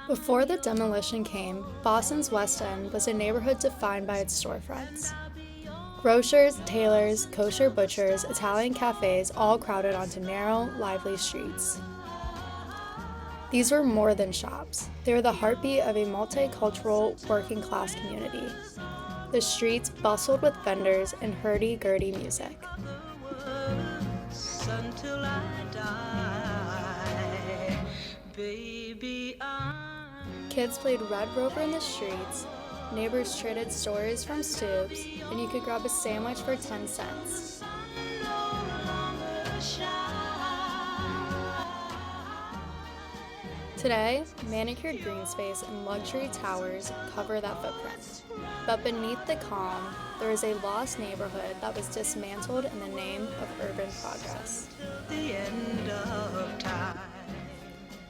Before the demolition came, Boston's West End was a neighborhood defined by its storefronts. Grocers, tailors, kosher butchers, Italian cafes all crowded onto narrow, lively streets. These were more than shops. They were the heartbeat of a multicultural, working-class community. The streets bustled with vendors and hurdy-gurdy music. Kids played Red Rover in the streets, neighbors traded stories from stoops, and you could grab a sandwich for 10 cents. Today, manicured green space and luxury towers cover that footprint. But beneath the calm, there is a lost neighborhood that was dismantled in the name of urban progress.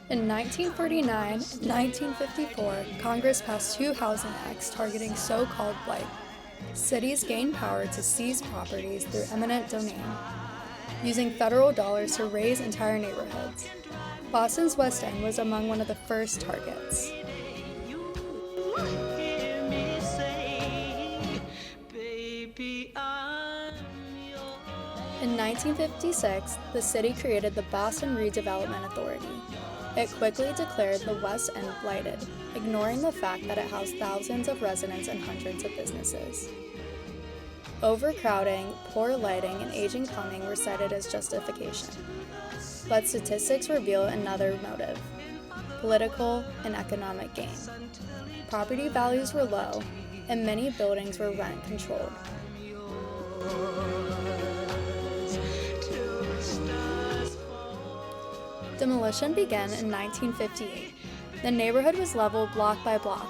In 1949 and 1954, Congress passed two housing acts targeting so-called blight. Cities gained power to seize properties through eminent domain, using federal dollars to raise entire neighborhoods. Boston's West End was among one of the first targets. In 1956, the city created the Boston Redevelopment Authority. It quickly declared the West End blighted, ignoring the fact that it housed thousands of residents and hundreds of businesses. Overcrowding, poor lighting, and aging plumbing were cited as justification. But statistics reveal another motive: political and economic gain. Property values were low, and many buildings were rent-controlled. Demolition began in 1958. The neighborhood was leveled block by block.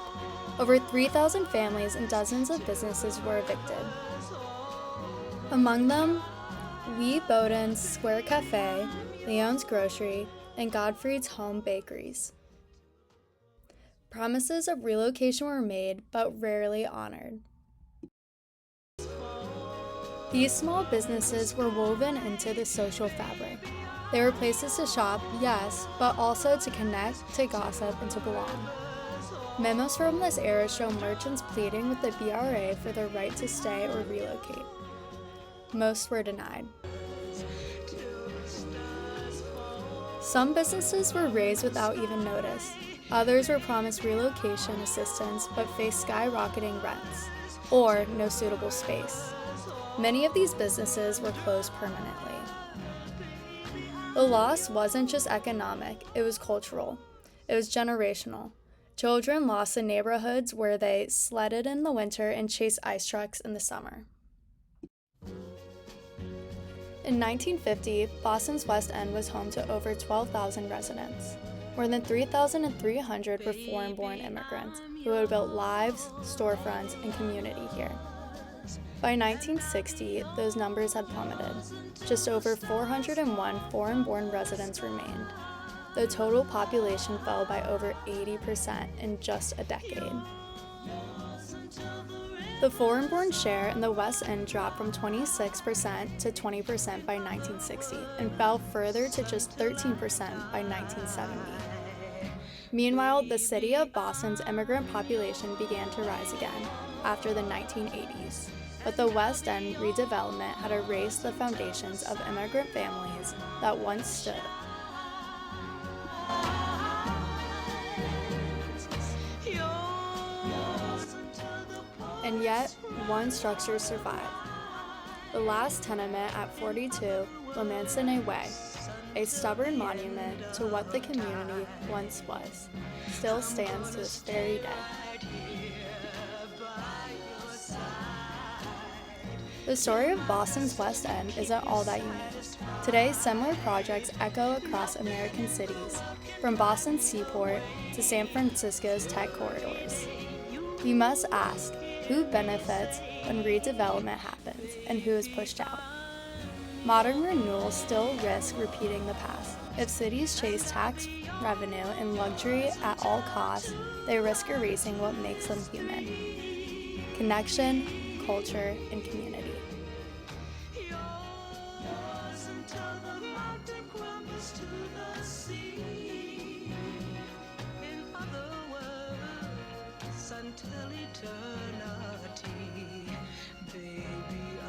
Over 3,000 families and dozens of businesses were evicted. Among them, Wee Bowden's Square Cafe, Leon's Grocery, and Godfrey's Home Bakeries. Promises of relocation were made, but rarely honored. These small businesses were woven into the social fabric. They were places to shop, yes, but also to connect, to gossip, and to belong. Memos from this era show merchants pleading with the BRA for their right to stay or relocate. Most were denied. Some businesses were razed without even notice. Others were promised relocation assistance but faced skyrocketing rents, or no suitable space. Many of these businesses were closed permanently. The loss wasn't just economic, it was cultural. It was generational. Children lost the neighborhoods where they sledded in the winter and chased ice trucks in the summer. In 1950, Boston's West End was home to over 12,000 residents. More than 3,300 were foreign-born immigrants who had built lives, storefronts, and community here. By 1960, those numbers had plummeted. Just over 401 foreign-born residents remained. The total population fell by over 80% in just a decade. The foreign-born share in the West End dropped from 26% to 20% by 1960 and fell further to just 13% by 1970. Meanwhile, the city of Boston's immigrant population began to rise again after the 1980s. But the West End redevelopment had erased the foundations of immigrant families that once stood. And yet, one structure survived. The last tenement at 42 Lemancine Way, a stubborn monument to what the community once was, still stands to this very day. The story of Boston's West End isn't all that unique. Today, similar projects echo across American cities, from Boston's seaport to San Francisco's tech corridors. We must ask, who benefits when redevelopment happens and who is pushed out? Modern renewals still risk repeating the past. If cities chase tax revenue and luxury at all costs, they risk erasing what makes them human: connection, culture, and community. To the sea, in other till eternity. Baby,